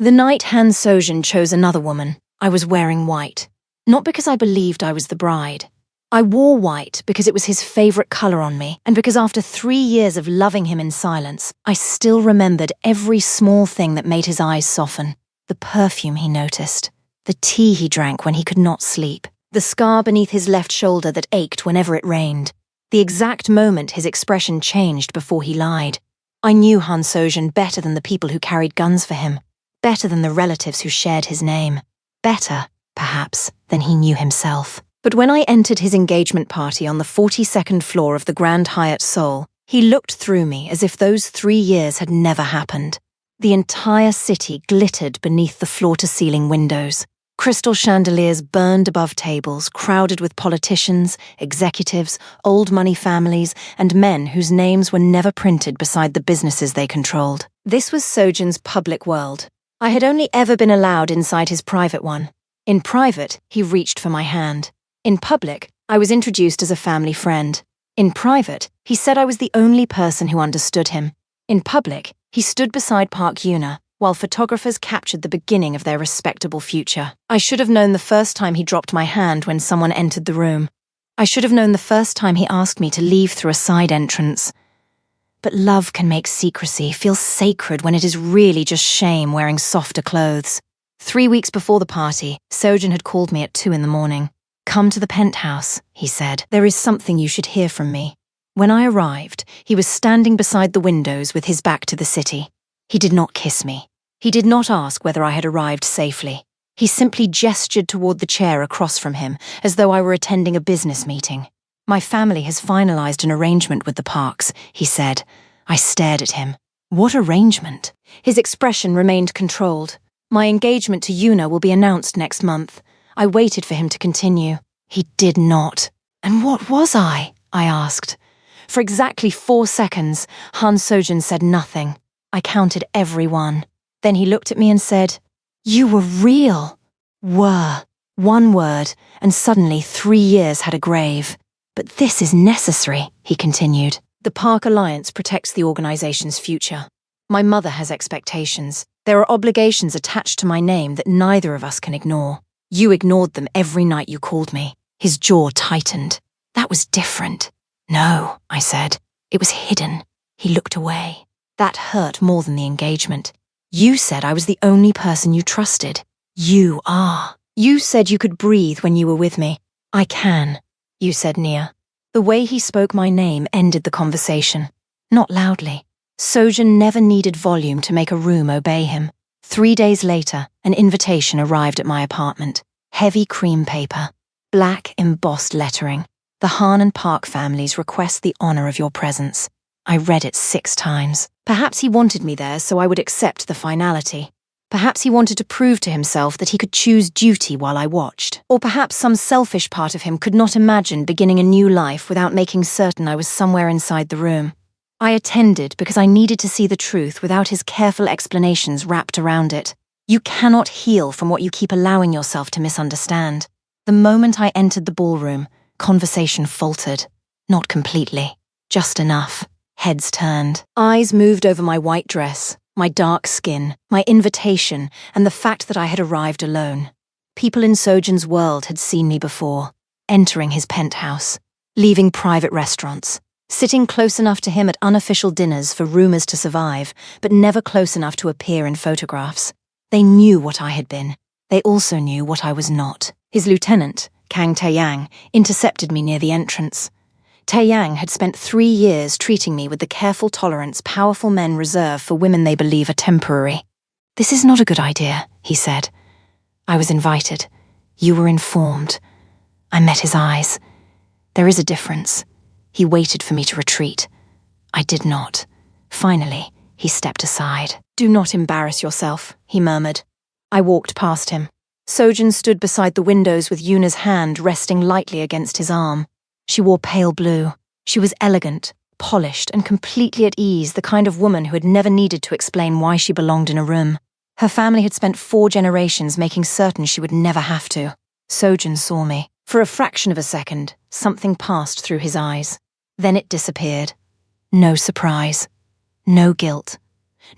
The night Han Sojin chose another woman, I was wearing white. Not because I believed I was the bride. I wore white because it was his favorite color on me, and because after 3 years of loving him in silence, I still remembered every small thing that made his eyes soften. The perfume he noticed, the tea he drank when he could not sleep, the scar beneath his left shoulder that ached whenever it rained, the exact moment his expression changed before he lied. I knew Han Sojin better than the people who carried guns for him, better than the relatives who shared his name, better, perhaps, than he knew himself. But when I entered his engagement party on the 42nd floor of the Grand Hyatt Seoul, he looked through me as if those 3 years had never happened. The entire city glittered beneath the floor-to-ceiling windows. Crystal chandeliers burned above tables, crowded with politicians, executives, old money families, and men whose names were never printed beside the businesses they controlled. This was Sojin's public world. I had only ever been allowed inside his private one. In private, he reached for my hand. In public, I was introduced as a family friend. In private, he said I was the only person who understood him. In public, he stood beside Park Yuna, while photographers captured the beginning of their respectable future. I should have known the first time he dropped my hand when someone entered the room. I should have known the first time he asked me to leave through a side entrance. But love can make secrecy feel sacred when it is really just shame wearing softer clothes. 3 weeks before the party, Sojin had called me at 2 in the morning. "Come to the penthouse," he said. "There is something you should hear from me." When I arrived, he was standing beside the windows with his back to the city. He did not kiss me. He did not ask whether I had arrived safely. He simply gestured toward the chair across from him, as though I were attending a business meeting. "My family has finalized an arrangement with the Parks," he said. I stared at him. What arrangement? His expression remained controlled. "My engagement to Yuna will be announced next month." I waited for him to continue. He did not. "And what was I?" asked. For exactly 4 seconds, Han Sojin said nothing. I counted every one. Then he looked at me and said, "You were real." Were. One word, and suddenly 3 years had a grave. "But this is necessary," he continued. "The Park Alliance protects the organization's future. My mother has expectations. There are obligations attached to my name that neither of us can ignore. You ignored them every night you called me." His jaw tightened. "That was different." "No," I said. "It was hidden." He looked away. "That hurt more than the engagement. You said I was the only person you trusted. You are. You said you could breathe when you were with me. I can," you said, Nia. The way he spoke my name ended the conversation. Not loudly. Sojin never needed volume to make a room obey him. 3 days later, an invitation arrived at my apartment. Heavy cream paper. Black embossed lettering. "The Han and Park families request the honor of your presence." I read it 6 times. Perhaps he wanted me there so I would accept the finality. Perhaps he wanted to prove to himself that he could choose duty while I watched. Or perhaps some selfish part of him could not imagine beginning a new life without making certain I was somewhere inside the room. I attended because I needed to see the truth without his careful explanations wrapped around it. You cannot heal from what you keep allowing yourself to misunderstand. The moment I entered the ballroom, conversation faltered. Not completely. Just enough. Heads turned. Eyes moved over my white dress, my dark skin, my invitation, and the fact that I had arrived alone. People in Sojin's world had seen me before, entering his penthouse, leaving private restaurants, sitting close enough to him at unofficial dinners for rumors to survive, but never close enough to appear in photographs. They knew what I had been. They also knew what I was not. His lieutenant, Kang Taeyang, intercepted me near the entrance. Taeyang had spent 3 years treating me with the careful tolerance powerful men reserve for women they believe are temporary. "This is not a good idea," he said. I was invited. You were informed. I met his eyes. There is a difference. He waited for me to retreat. I did not. Finally, he stepped aside. "Do not embarrass yourself," he murmured. I walked past him. Sojin stood beside the windows with Yuna's hand resting lightly against his arm. She wore pale blue. She was elegant, polished, and completely at ease, the kind of woman who had never needed to explain why she belonged in a room. Her family had spent 4 generations making certain she would never have to. Sojin saw me. For a fraction of a second, something passed through his eyes. Then it disappeared. No surprise. No guilt.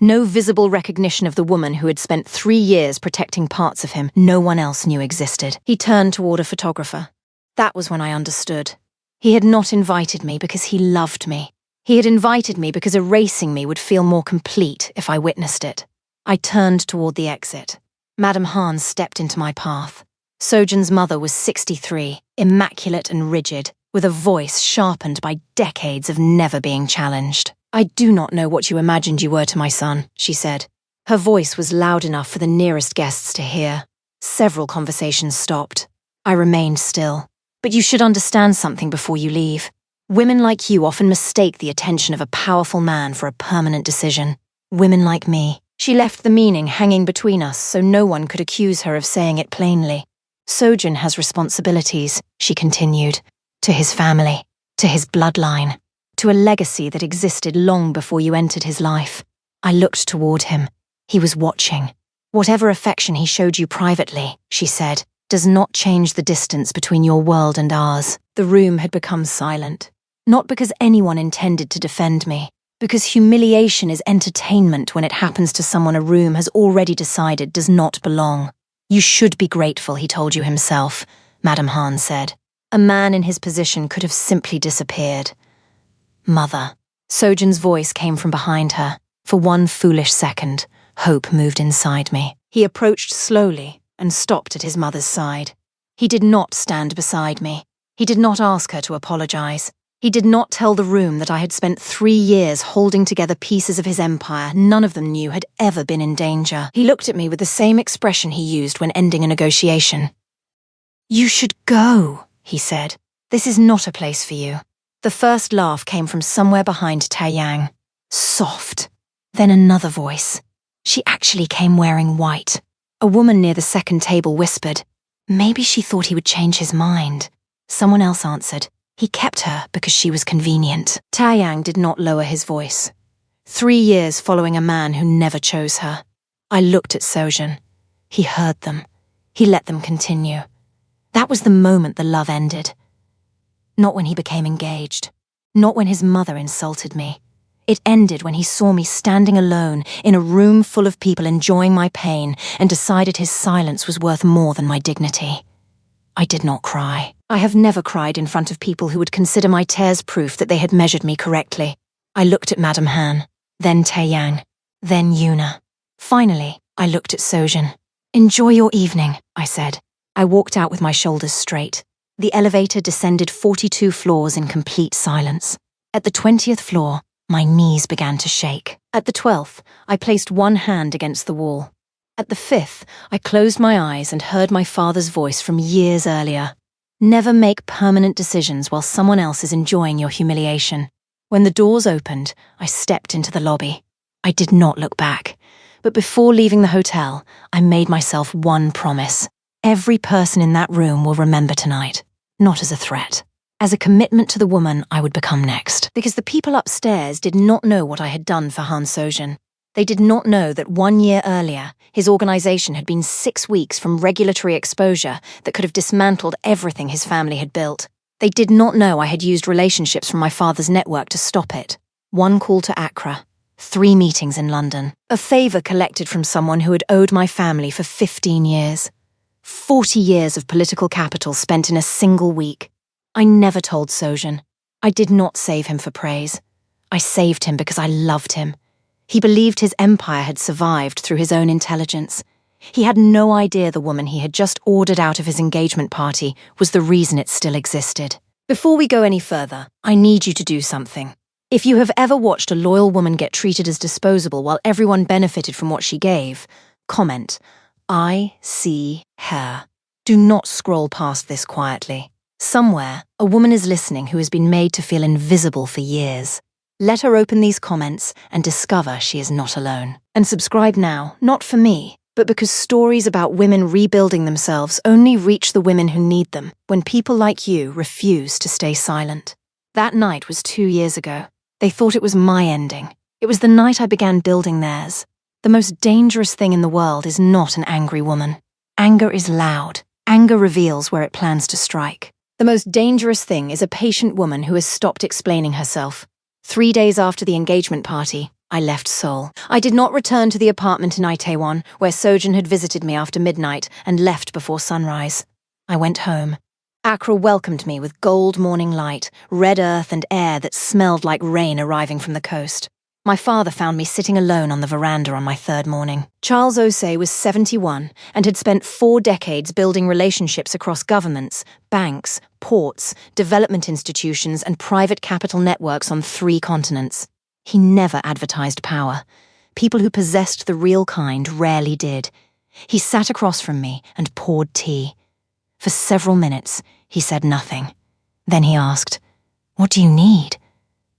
No visible recognition of the woman who had spent 3 years protecting parts of him no one else knew existed. He turned toward a photographer. That was when I understood. He had not invited me because he loved me. He had invited me because erasing me would feel more complete if I witnessed it. I turned toward the exit. Madame Hans stepped into my path. Sojun's mother was 63, immaculate and rigid, with a voice sharpened by decades of never being challenged. "I do not know what you imagined you were to my son," she said. Her voice was loud enough for the nearest guests to hear. Several conversations stopped. I remained still. "But you should understand something before you leave. Women like you often mistake the attention of a powerful man for a permanent decision. Women like me." She left the meaning hanging between us so no one could accuse her of saying it plainly. "Sojun has responsibilities," she continued, "to his family, to his bloodline, to a legacy that existed long before you entered his life." I looked toward him. He was watching. "Whatever affection he showed you privately," she said, "does not change the distance between your world and ours." The room had become silent. Not because anyone intended to defend me, because humiliation is entertainment when it happens to someone a room has already decided does not belong. "You should be grateful he told you himself," Madame Hahn said. "A man in his position could have simply disappeared." "Mother." Sojun's voice came from behind her. For one foolish second, hope moved inside me. He approached slowly and stopped at his mother's side. He did not stand beside me. He did not ask her to apologize. He did not tell the room that I had spent 3 years holding together pieces of his empire none of them knew had ever been in danger. He looked at me with the same expression he used when ending a negotiation. "You should go," he said. "This is not a place for you." The first laugh came from somewhere behind Taeyang. Soft. Then another voice. She actually came wearing white. A woman near the second table whispered, "Maybe she thought he would change his mind." Someone else answered, "He kept her because she was convenient." Taeyang did not lower his voice. 3 years following a man who never chose her. I looked at Sojun. He heard them. He let them continue. That was the moment the love ended. Not when he became engaged. Not when his mother insulted me. It ended when he saw me standing alone in a room full of people enjoying my pain and decided his silence was worth more than my dignity. I did not cry. I have never cried in front of people who would consider my tears proof that they had measured me correctly. I looked at Madame Han, then Taeyang, then Yuna. Finally, I looked at Sojun. "Enjoy your evening," I said. I walked out with my shoulders straight. The elevator descended 42 floors in complete silence. At the 20th floor, my knees began to shake. At the 12th, I placed one hand against the wall. At the 5th, I closed my eyes and heard my father's voice from years earlier. "Never make permanent decisions while someone else is enjoying your humiliation." When the doors opened, I stepped into the lobby. I did not look back. But before leaving the hotel, I made myself one promise. Every person in that room will remember tonight. Not as a threat. As a commitment to the woman I would become next. Because the people upstairs did not know what I had done for Han Sojun. They did not know that 1 year earlier, his organization had been 6 weeks from regulatory exposure that could have dismantled everything his family had built. They did not know I had used relationships from my father's network to stop it. 1 call to Accra, 3 meetings in London, a favor collected from someone who had owed my family for 15 years. 40 years of political capital spent in a single week. I never told Sojun. I did not save him for praise. I saved him because I loved him. He believed his empire had survived through his own intelligence. He had no idea the woman he had just ordered out of his engagement party was the reason it still existed. Before we go any further, I need you to do something. If you have ever watched a loyal woman get treated as disposable while everyone benefited from what she gave, comment, "I see her." Do not scroll past this quietly. Somewhere, a woman is listening who has been made to feel invisible for years. Let her open these comments and discover she is not alone. And subscribe now, not for me, but because stories about women rebuilding themselves only reach the women who need them when people like you refuse to stay silent. That night was 2 years ago. They thought it was my ending. It was the night I began building theirs. The most dangerous thing in the world is not an angry woman. Anger is loud. Anger reveals where it plans to strike. The most dangerous thing is a patient woman who has stopped explaining herself. 3 days after the engagement party, I left Seoul. I did not return to the apartment in Itaewon, where Sojin had visited me after midnight and left before sunrise. I went home. Accra welcomed me with gold morning light, red earth and air that smelled like rain arriving from the coast. My father found me sitting alone on the veranda on my third morning. Charles Osei was 71 and had spent 4 decades building relationships across governments, banks, ports, development institutions, and private capital networks on 3 continents. He never advertised power. People who possessed the real kind rarely did. He sat across from me and poured tea. For several minutes, he said nothing. Then he asked, "What do you need?"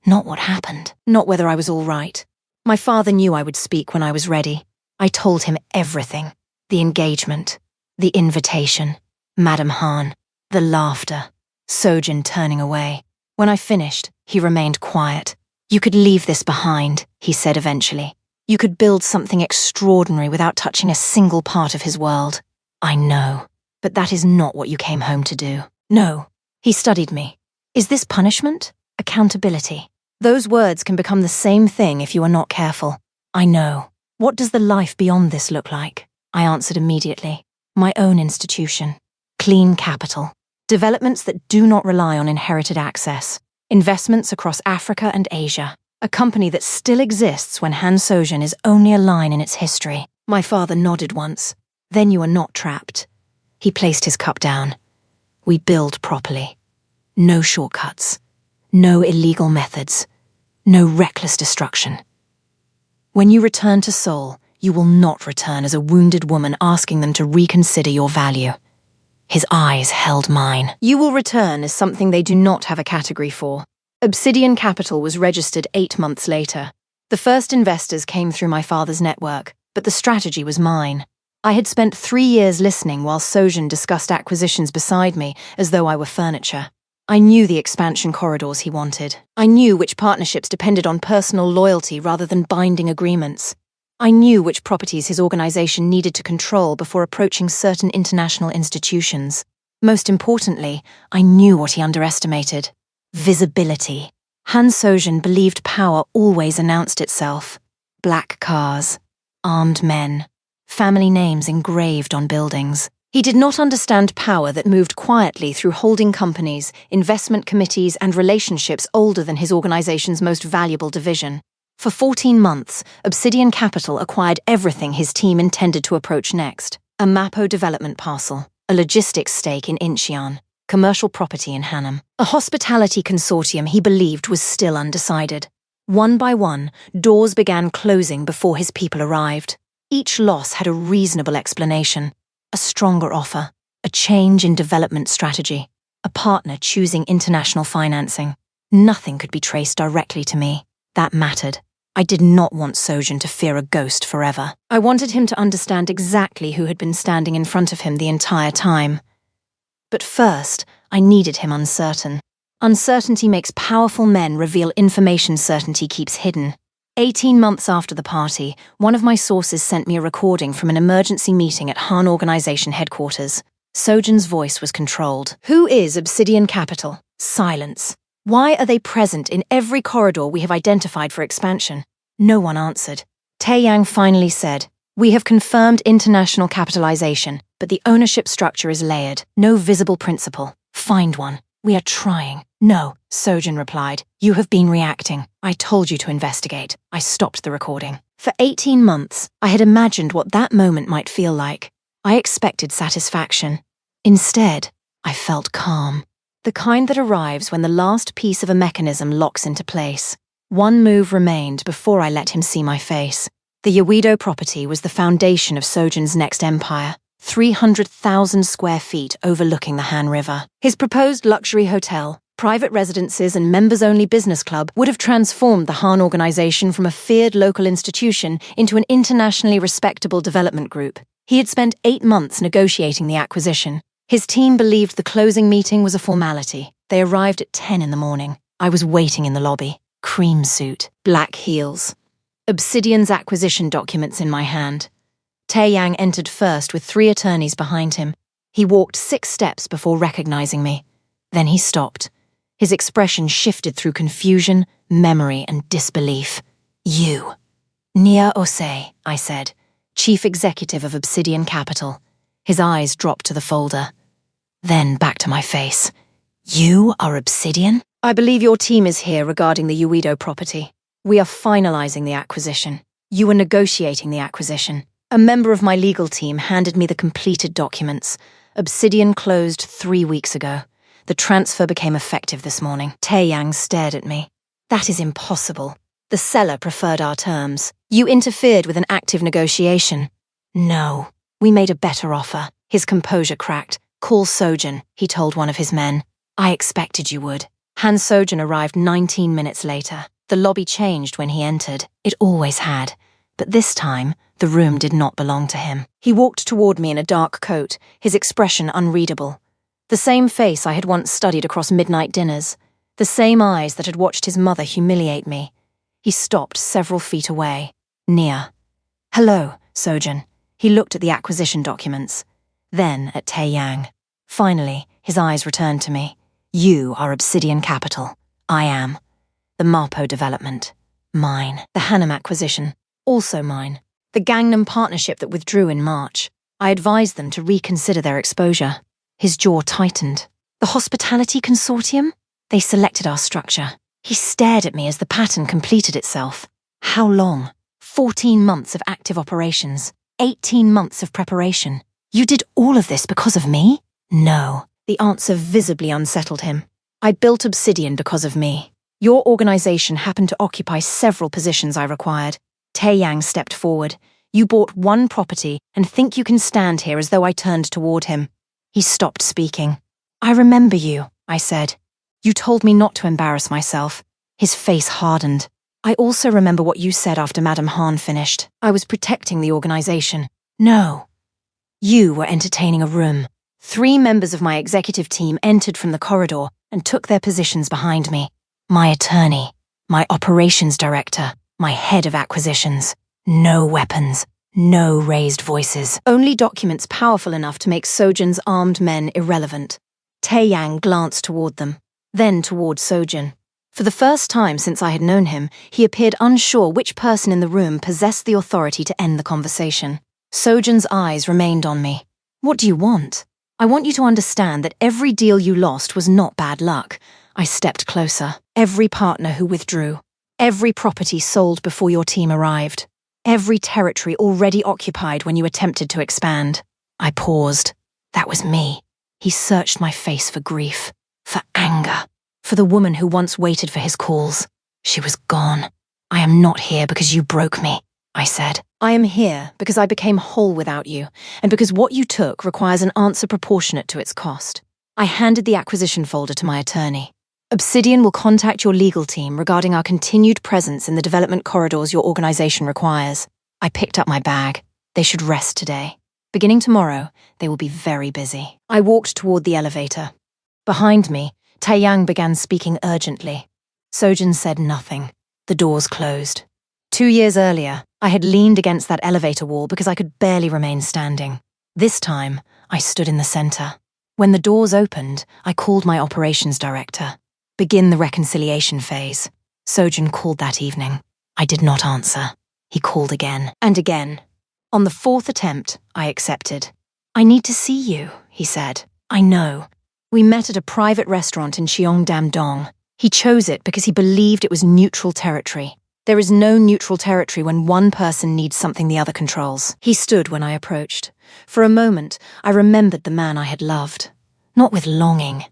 Not what happened, not whether I was all right. My father knew I would speak when I was ready. I told him everything. The engagement, the invitation, Madame Han, the laughter, Sojin turning away. When I finished, he remained quiet. "You could leave this behind," he said eventually. "You could build something extraordinary without touching a single part of his world." I know. But that is not what you came home to do. No. He studied me. Is this punishment? Accountability? Those words can become the same thing if you are not careful. I know. What does the life beyond this look like? I answered immediately. My own institution. Clean capital. Developments that do not rely on inherited access. Investments across Africa and Asia. A company that still exists when Han Sojin is only a line in its history. My father nodded once. Then you are not trapped. He placed his cup down. We build properly. No shortcuts. No illegal methods. No reckless destruction. When you return to Seoul, you will not return as a wounded woman asking them to reconsider your value. His eyes held mine. You will return as something they do not have a category for. Obsidian Capital was registered 8 months later. The first investors came through my father's network, but the strategy was mine. I had spent 3 years listening while Sojin discussed acquisitions beside me as though I were furniture. I knew the expansion corridors he wanted. I knew which partnerships depended on personal loyalty rather than binding agreements. I knew which properties his organization needed to control before approaching certain international institutions. Most importantly, I knew what he underestimated. Visibility. Han Sojin believed power always announced itself. Black cars. Armed men. Family names engraved on buildings. He did not understand power that moved quietly through holding companies, investment committees, and relationships older than his organization's most valuable division. For 14 months, Obsidian Capital acquired everything his team intended to approach next. A Mapo development parcel, a logistics stake in Incheon, commercial property in Hannam, a hospitality consortium he believed was still undecided. One by one, doors began closing before his people arrived. Each loss had a reasonable explanation. A stronger offer, a change in development strategy, a partner choosing international financing. Nothing could be traced directly to me. That mattered. I did not want Sojin to fear a ghost forever. I wanted him to understand exactly who had been standing in front of him the entire time. But first, I needed him uncertain. Uncertainty makes powerful men reveal information certainty keeps hidden. 18 months after the party, one of my sources sent me a recording from an emergency meeting at Han Organization headquarters. Sojin's voice was controlled. Who is Obsidian Capital? Silence. Why are they present in every corridor we have identified for expansion? No one answered. Taeyang finally said, "We have confirmed international capitalization, but the ownership structure is layered. No visible principal. Find one. We are trying." "No," Sojin replied. "You have been reacting. I told you to investigate." I stopped the recording. For 18 months, I had imagined what that moment might feel like. I expected satisfaction. Instead, I felt calm. The kind that arrives when the last piece of a mechanism locks into place. One move remained before I let him see my face. The Yeouido property was the foundation of Sojin's next empire. 300,000 square feet overlooking the Han River. His proposed luxury hotel, private residences and members-only business club would have transformed the Han Organization from a feared local institution into an internationally respectable development group. He had spent 8 months negotiating the acquisition. His team believed the closing meeting was a formality. They arrived at 10 in the morning. I was waiting in the lobby. Cream suit, black heels. Obsidian's acquisition documents in my hand. Taeyang entered first with 3 attorneys behind him. He walked 6 steps before recognizing me. Then he stopped. His expression shifted through confusion, memory, and disbelief. "You," Nia Osei, I said, Chief Executive of Obsidian Capital. His eyes dropped to the folder. Then back to my face. You are Obsidian? I believe your team is here regarding the Uido property. We are finalizing the acquisition. You were negotiating the acquisition. A member of my legal team handed me the completed documents. Obsidian closed 3 weeks ago. The transfer became effective this morning. Taeyang stared at me. That is impossible. The seller preferred our terms. You interfered with an active negotiation. No. We made a better offer. His composure cracked. Call Sojin, he told one of his men. I expected you would. Han Sojin arrived 19 minutes later. The lobby changed when he entered. It always had. But this time, the room did not belong to him. He walked toward me in a dark coat, his expression unreadable. The same face I had once studied across midnight dinners. The same eyes that had watched his mother humiliate me. He stopped several feet away. Nia. Hello, Sojin. He looked at the acquisition documents. Then at Taeyang. Finally, his eyes returned to me. You are Obsidian Capital. I am. The Mapo development. Mine. The Hanam acquisition. Also mine. The Gangnam partnership that withdrew in March. I advised them to reconsider their exposure. His jaw tightened. The Hospitality Consortium? They selected our structure. He stared at me as the pattern completed itself. How long? 14 months of active operations. 18 months of preparation. You did all of this because of me? No. The answer visibly unsettled him. I built Obsidian because of me. Your organization happened to occupy several positions I required. Taeyang stepped forward. You bought one property and think you can stand here as though I turned toward him. He stopped speaking. I remember you, I said. You told me not to embarrass myself. His face hardened. I also remember what you said after Madame Han finished. I was protecting the organization. No. You were entertaining a room. 3 members of my executive team entered from the corridor and took their positions behind me. My attorney, my operations director, my head of acquisitions. No weapons, no raised voices. Only documents powerful enough to make Sojin's armed men irrelevant. Taeyang glanced toward them, then toward Sojin. For the first time since I had known him, he appeared unsure which person in the room possessed the authority to end the conversation. Sojin's eyes remained on me. What do you want? I want you to understand that every deal you lost was not bad luck. I stepped closer. Every partner who withdrew. Every property sold before your team arrived. Every territory already occupied when you attempted to expand. I paused. That was me. He searched my face for grief, for anger, for the woman who once waited for his calls. She was gone. I am not here because you broke me, I said. I am here because I became whole without you, and because what you took requires an answer proportionate to its cost. I handed the acquisition folder to my attorney. Obsidian will contact your legal team regarding our continued presence in the development corridors your organization requires. I picked up my bag. They should rest today. Beginning tomorrow, they will be very busy. I walked toward the elevator. Behind me, Taeyang began speaking urgently. Sojin said nothing. The doors closed. 2 years earlier, I had leaned against that elevator wall because I could barely remain standing. This time, I stood in the center. When the doors opened, I called my operations director. Begin the reconciliation phase. Sojin called that evening. I did not answer. He called again and again. On the 4th attempt, I accepted. I need to see you, he said. I know. We met at a private restaurant in Cheongdam-dong. He chose it because he believed it was neutral territory. There is no neutral territory when one person needs something the other controls. He stood when I approached. For a moment, I remembered the man I had loved. Not with longing,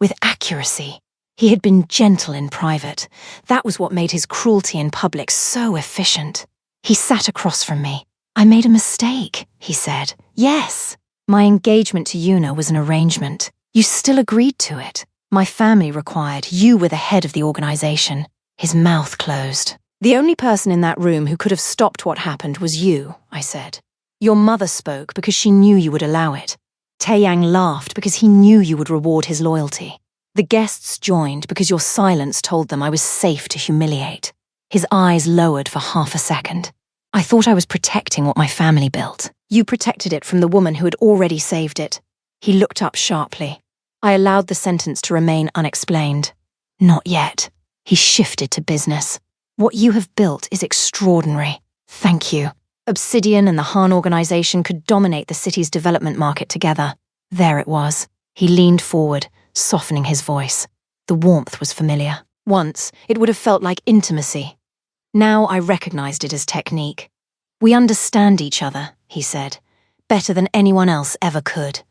with accuracy. He had been gentle in private. That was what made his cruelty in public so efficient. He sat across from me. I made a mistake, he said. Yes. My engagement to Yuna was an arrangement. You still agreed to it. My family required. You were the head of the organization. His mouth closed. The only person in that room who could have stopped what happened was you, I said. Your mother spoke because she knew you would allow it. Taeyang laughed because he knew you would reward his loyalty. The guests joined because your silence told them I was safe to humiliate. His eyes lowered for half a second. I thought I was protecting what my family built. You protected it from the woman who had already saved it. He looked up sharply. I allowed the sentence to remain unexplained. Not yet. He shifted to business. What you have built is extraordinary. Thank you. Obsidian and the Han organization could dominate the city's development market together. There it was. He leaned forward, softening his voice. The warmth was familiar. Once, it would have felt like intimacy. Now I recognized it as technique. We understand each other, he said, better than anyone else ever could.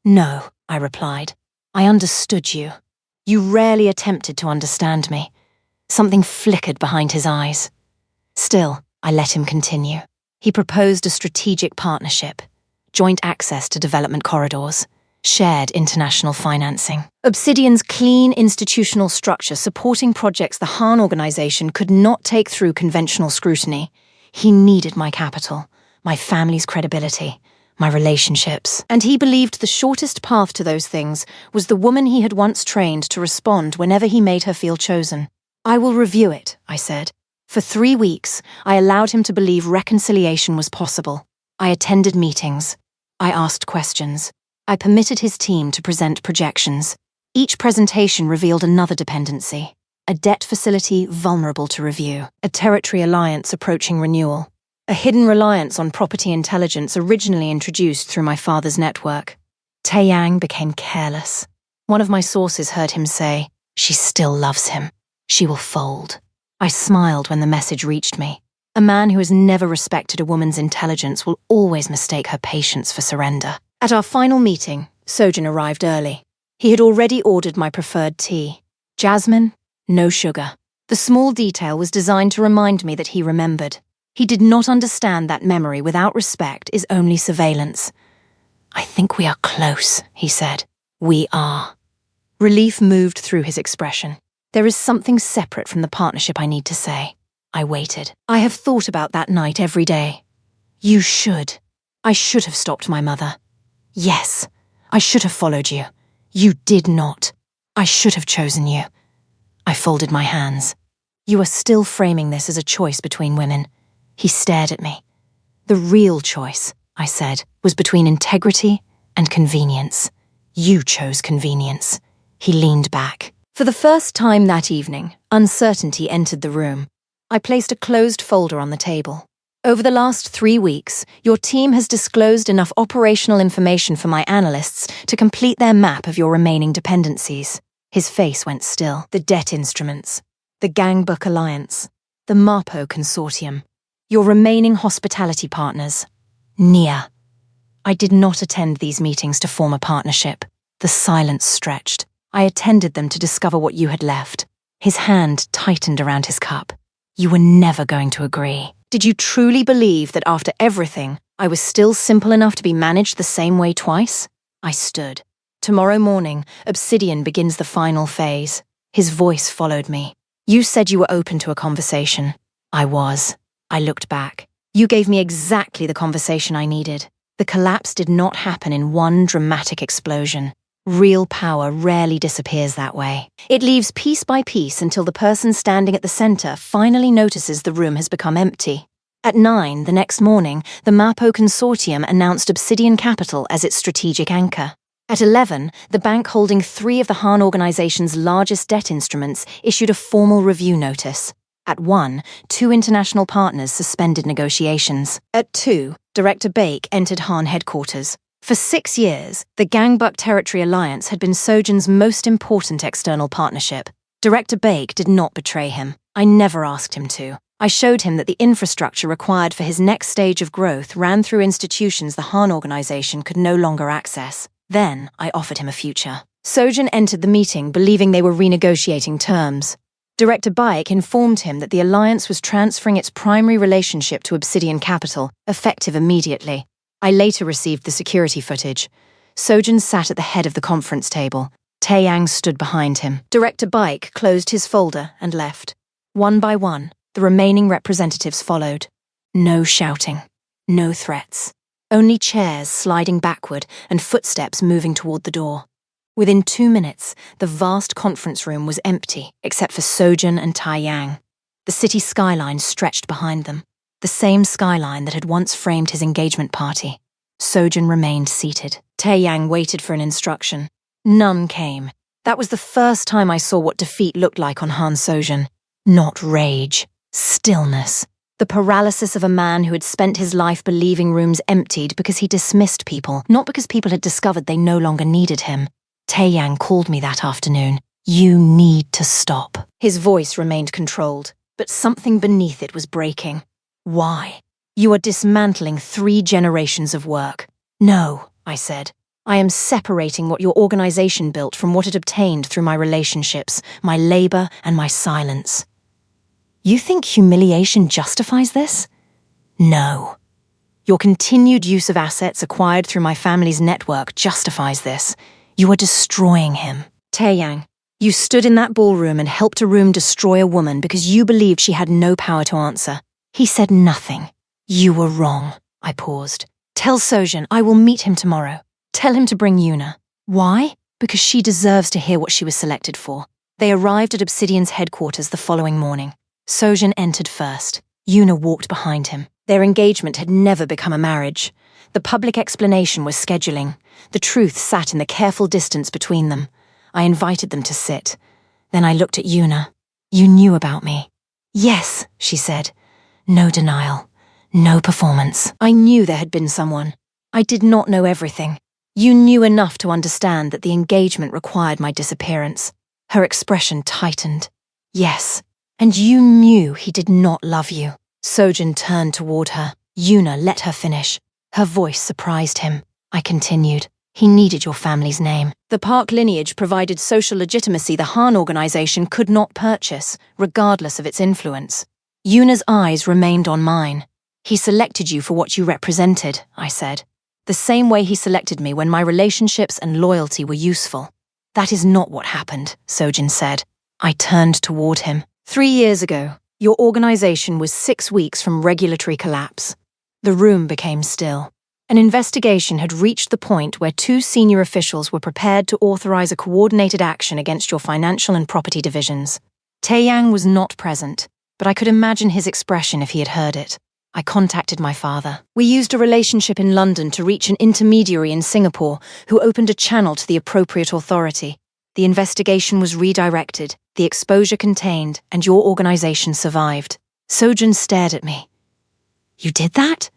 No, I replied. I understood you. You rarely attempted to understand me. Something flickered behind his eyes. Still, I let him continue. He proposed a strategic partnership, joint access to development corridors, shared international financing. Obsidian's clean institutional structure supporting projects the Han organization could not take through conventional scrutiny. He needed my capital, my family's credibility, my relationships. And he believed the shortest path to those things was the woman he had once trained to respond whenever he made her feel chosen. I will review it, I said. For 3 weeks, I allowed him to believe reconciliation was possible. I attended meetings. I asked questions. I permitted his team to present projections. Each presentation revealed another dependency. A debt facility vulnerable to review. A territory alliance approaching renewal. A hidden reliance on property intelligence originally introduced through my father's network. Taeyang became careless. One of my sources heard him say, "She still loves him. She will fold." I smiled when the message reached me. A man who has never respected a woman's intelligence will always mistake her patience for surrender. At our final meeting, Sojin arrived early. He had already ordered my preferred tea. Jasmine, no sugar. The small detail was designed to remind me that he remembered. He did not understand that memory without respect is only surveillance. "I think we are close," he said. "We are." Relief moved through his expression. There is something separate from the partnership I need to say. I waited. I have thought about that night every day. You should. I should have stopped my mother. Yes, I should have followed you. You did not. I should have chosen you. I folded my hands. You are still framing this as a choice between women. He stared at me. The real choice, I said, was between integrity and convenience. You chose convenience. He leaned back. For the first time that evening, uncertainty entered the room. I placed a closed folder on the table. Over the last 3 weeks, your team has disclosed enough operational information for my analysts to complete their map of your remaining dependencies. His face went still. The debt instruments, the Gangbuk Alliance, the MAPO Consortium, your remaining hospitality partners, Nia. I did not attend these meetings to form a partnership. The silence stretched. I attended them to discover what you had left. His hand tightened around his cup. You were never going to agree. Did you truly believe that after everything, I was still simple enough to be managed the same way twice? I stood. Tomorrow morning, Obsidian begins the final phase. His voice followed me. You said you were open to a conversation. I was. I looked back. You gave me exactly the conversation I needed. The collapse did not happen in one dramatic explosion. Real power rarely disappears that way. It leaves piece by piece until the person standing at the center finally notices the room has become empty. At 9 the next morning, the MAPO Consortium announced Obsidian Capital as its strategic anchor. At 11, the bank holding 3 of the Han organization's largest debt instruments issued a formal review notice. At 1, 2 international partners suspended negotiations. At 2, Director Bake entered Han headquarters. For 6 years, the Gangbuk Territory Alliance had been Sojin's most important external partnership. Director Bake did not betray him. I never asked him to. I showed him that the infrastructure required for his next stage of growth ran through institutions the Han organization could no longer access. Then, I offered him a future. Sojin entered the meeting believing they were renegotiating terms. Director Bake informed him that the alliance was transferring its primary relationship to Obsidian Capital, effective immediately. I later received the security footage. Sojin sat at the head of the conference table. Taeyang stood behind him. Director Bake closed his folder and left. One by one, the remaining representatives followed. No shouting. No threats. Only chairs sliding backward and footsteps moving toward the door. Within 2 minutes, the vast conference room was empty, except for Sojin and Taeyang. The city skyline stretched behind them. The same skyline that had once framed his engagement party. Sojin remained seated. Taeyang waited for an instruction. None came. That was the first time I saw what defeat looked like on Han Sojin. Not rage. Stillness. The paralysis of a man who had spent his life believing rooms emptied because he dismissed people, not because people had discovered they no longer needed him. Taeyang called me that afternoon. You need to stop. His voice remained controlled, but something beneath it was breaking. Why? You are dismantling 3 generations of work. No, I said. I am separating what your organization built from what it obtained through my relationships, my labor, and my silence. You think humiliation justifies this? No. Your continued use of assets acquired through my family's network justifies this. You are destroying him. Taeyang, you stood in that ballroom and helped a room destroy a woman because you believed she had no power to answer. He said nothing. You were wrong. I paused. Tell Sojin I will meet him tomorrow. Tell him to bring Yuna. Why? Because she deserves to hear what she was selected for. They arrived at Obsidian's headquarters the following morning. Sojin entered first. Yuna walked behind him. Their engagement had never become a marriage. The public explanation was scheduling. The truth sat in the careful distance between them. I invited them to sit. Then I looked at Yuna. You knew about me. Yes, she said. No denial. No performance. I knew there had been someone. I did not know everything. You knew enough to understand that the engagement required my disappearance. Her expression tightened. Yes. And you knew he did not love you. Sojin turned toward her. Yuna let her finish. Her voice surprised him. I continued. He needed your family's name. The Park lineage provided social legitimacy the Han organization could not purchase, regardless of its influence. Yuna's eyes remained on mine. He selected you for what you represented, I said. The same way he selected me when my relationships and loyalty were useful. That is not what happened, Sojin said. I turned toward him. 3 years ago, your organization was 6 weeks from regulatory collapse. The room became still. An investigation had reached the point where 2 senior officials were prepared to authorize a coordinated action against your financial and property divisions. Taeyang was not present, but I could imagine his expression if he had heard it. I contacted my father. We used a relationship in London to reach an intermediary in Singapore who opened a channel to the appropriate authority. The investigation was redirected, the exposure contained, and your organization survived. Sojin stared at me. You did that?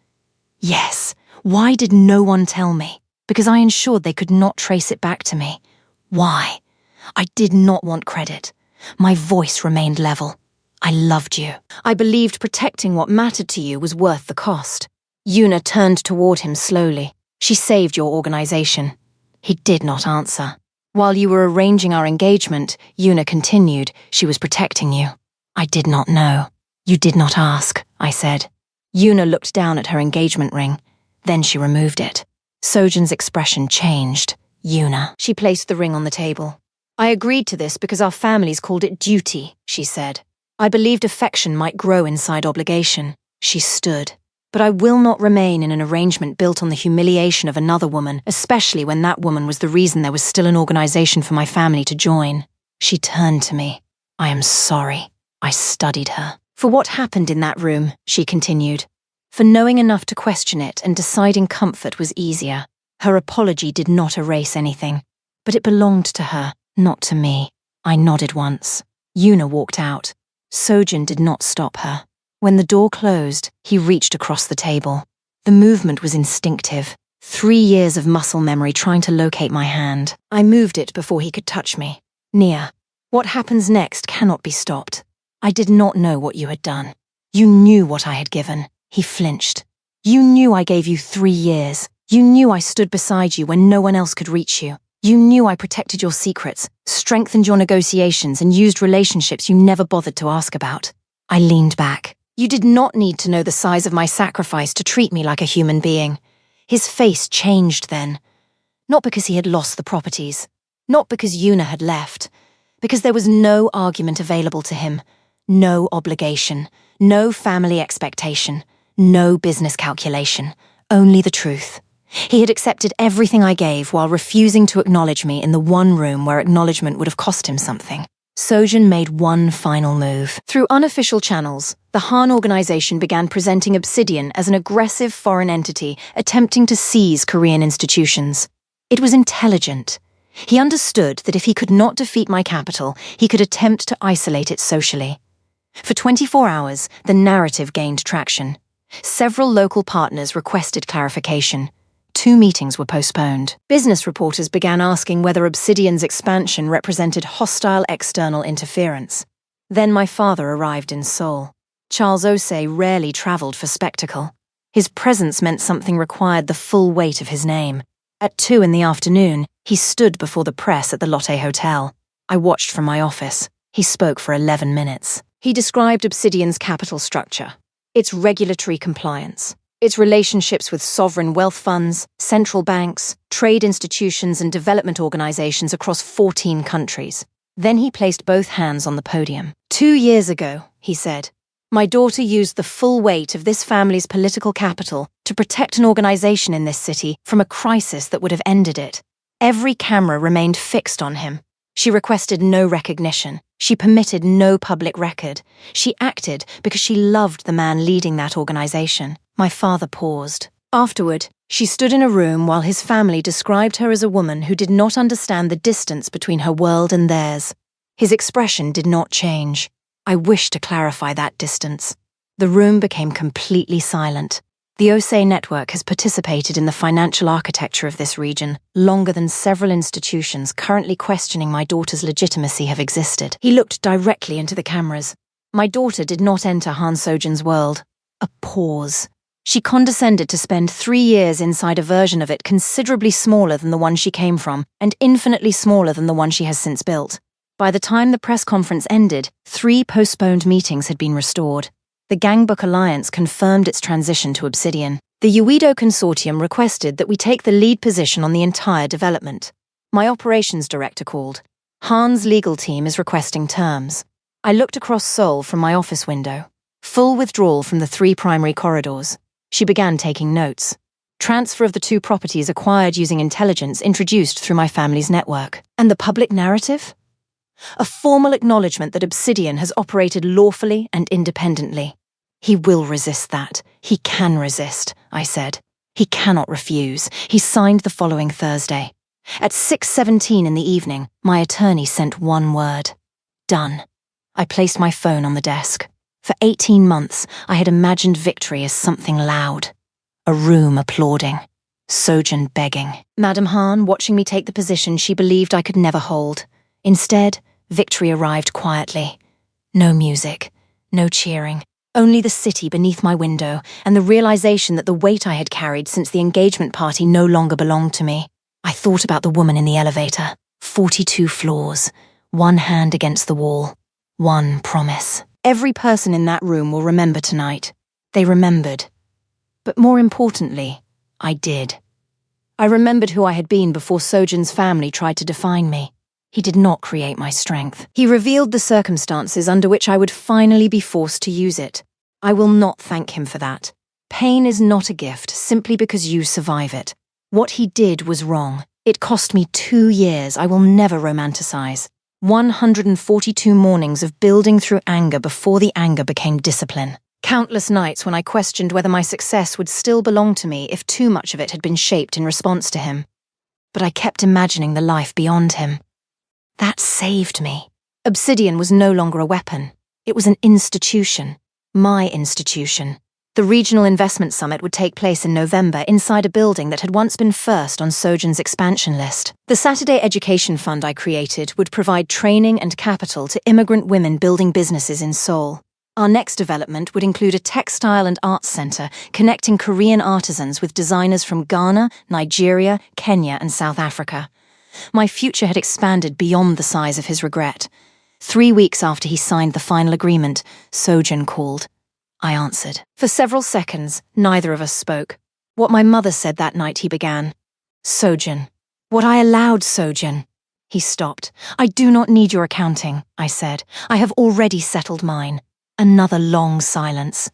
Yes. Why did no one tell me? Because I ensured they could not trace it back to me. Why? I did not want credit. My voice remained level. I loved you. I believed protecting what mattered to you was worth the cost. Yuna turned toward him slowly. She saved your organization. He did not answer. While you were arranging our engagement, Yuna continued, she was protecting you. I did not know. You did not ask, I said. Yuna looked down at her engagement ring. Then she removed it. Sojin's expression changed. Yuna. She placed the ring on the table. I agreed to this because our families called it duty, she said. I believed affection might grow inside obligation. She stood. But I will not remain in an arrangement built on the humiliation of another woman, especially when that woman was the reason there was still an organization for my family to join. She turned to me. I am sorry. I studied her. For what happened in that room, she continued. For knowing enough to question it and deciding comfort was easier. Her apology did not erase anything. But it belonged to her, not to me. I nodded once. Yuna walked out. Sojin did not stop her. When the door closed, he reached across the table. The movement was instinctive. 3 years of muscle memory trying to locate my hand. I moved it before he could touch me. Nia, what happens next cannot be stopped. I did not know what you had done. You knew what I had given. He flinched. You knew I gave you 3 years. You knew I stood beside you when no one else could reach you. You knew I protected your secrets, strengthened your negotiations, and used relationships you never bothered to ask about. I leaned back. You did not need to know the size of my sacrifice to treat me like a human being. His face changed then. Not because he had lost the properties. Not because Yuna had left. Because there was no argument available to him. No obligation. No family expectation. No business calculation. Only the truth. He had accepted everything I gave while refusing to acknowledge me in the one room where acknowledgement would have cost him something. Sojin made one final move. Through unofficial channels, the Han organization began presenting Obsidian as an aggressive foreign entity attempting to seize Korean institutions. It was intelligent. He understood that if he could not defeat my capital, he could attempt to isolate it socially. For 24 hours, the narrative gained traction. Several local partners requested clarification. 2 meetings were postponed. Business reporters began asking whether Obsidian's expansion represented hostile external interference. Then my father arrived in Seoul. Charles Osei rarely travelled for spectacle. His presence meant something required the full weight of his name. At 2 in the afternoon, he stood before the press at the Lotte Hotel. I watched from my office. He spoke for 11 minutes. He described Obsidian's capital structure, its regulatory compliance, its relationships with sovereign wealth funds, central banks, trade institutions and development organizations across 14 countries. Then he placed both hands on the podium. 2 years ago, he said, my daughter used the full weight of this family's political capital to protect an organization in this city from a crisis that would have ended it. Every camera remained fixed on him. She requested no recognition. She permitted no public record. She acted because she loved the man leading that organization. My father paused. Afterward, she stood in a room while his family described her as a woman who did not understand the distance between her world and theirs. His expression did not change. I wished to clarify that distance. The room became completely silent. The Osei network has participated in the financial architecture of this region longer than several institutions currently questioning my daughter's legitimacy have existed. He looked directly into the cameras. My daughter did not enter Han Sojin's world. A pause. She condescended to spend 3 years inside a version of it considerably smaller than the one she came from, and infinitely smaller than the one she has since built. By the time the press conference ended, 3 postponed meetings had been restored. The Gangbook Alliance confirmed its transition to Obsidian. The Uido Consortium requested that we take the lead position on the entire development. My operations director called. Han's legal team is requesting terms. I looked across Seoul from my office window. Full withdrawal from the 3 primary corridors. She began taking notes. Transfer of the 2 properties acquired using intelligence introduced through my family's network. And the public narrative? A formal acknowledgement that Obsidian has operated lawfully and independently. He will resist that. He can resist, I said. He cannot refuse. He signed the following Thursday. At 6:17 in the evening, my attorney sent 1 word. Done. I placed my phone on the desk. For 18 months, I had imagined victory as something loud. A room applauding. Sojin begging. Madame Han watching me take the position she believed I could never hold. Instead, victory arrived quietly. No music. No cheering. Only the city beneath my window and the realization that the weight I had carried since the engagement party no longer belonged to me. I thought about the woman in the elevator. 42 floors. 1 hand against the wall. 1 promise. Every person in that room will remember tonight. They remembered. But more importantly, I did. I remembered who I had been before Sojin's family tried to define me. He did not create my strength. He revealed the circumstances under which I would finally be forced to use it. I will not thank him for that. Pain is not a gift simply because you survive it. What he did was wrong. It cost me 2 years I will never romanticize. 142 mornings of building through anger before the anger became discipline. Countless nights when I questioned whether my success would still belong to me if too much of it had been shaped in response to him. But I kept imagining the life beyond him. That saved me. Obsidian was no longer a weapon. It was an institution. My institution. The Regional Investment Summit would take place in November inside a building that had once been first on Sojin's expansion list. The Saturday Education Fund I created would provide training and capital to immigrant women building businesses in Seoul. Our next development would include a textile and arts center connecting Korean artisans with designers from Ghana, Nigeria, Kenya, and South Africa. My future had expanded beyond the size of his regret. 3 weeks after he signed the final agreement, Sojin called. I answered. For several seconds, neither of us spoke. What my mother said that night, he began. Sojin. What I allowed Sojin. He stopped. I do not need your accounting, I said. I have already settled mine. Another long silence.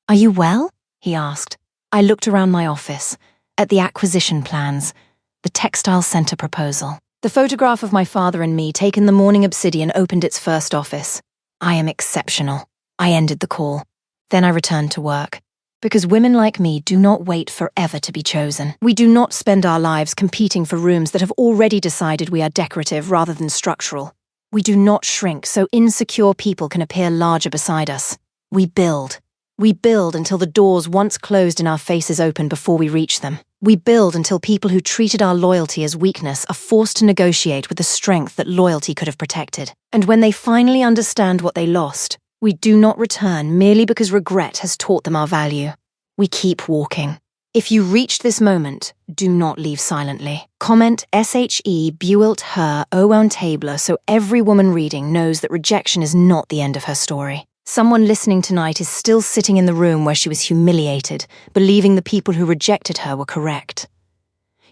Are you well? He asked. I looked around my office, at the acquisition plans, the textile center proposal. The photograph of my father and me taken the morning Obsidian opened its first office. I am exceptional. I ended the call. Then I returned to work. Because women like me do not wait forever to be chosen. We do not spend our lives competing for rooms that have already decided we are decorative rather than structural. We do not shrink so insecure people can appear larger beside us. We build. We build until the doors once closed in our faces open before we reach them. We build until people who treated our loyalty as weakness are forced to negotiate with the strength that loyalty could have protected. And when they finally understand what they lost, we do not return merely because regret has taught them our value. We keep walking. If you reached this moment, do not leave silently. Comment SHE Built Her Owen Tabler so every woman reading knows that rejection is not the end of her story. Someone listening tonight is still sitting in the room where she was humiliated, believing the people who rejected her were correct.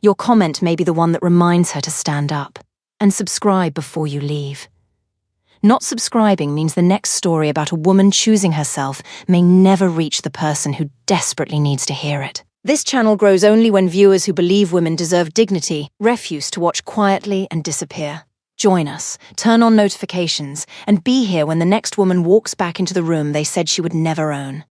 Your comment may be the one that reminds her to stand up. And subscribe before you leave. Not subscribing means the next story about a woman choosing herself may never reach the person who desperately needs to hear it. This channel grows only when viewers who believe women deserve dignity refuse to watch quietly and disappear. Join us, turn on notifications, and be here when the next woman walks back into the room they said she would never own.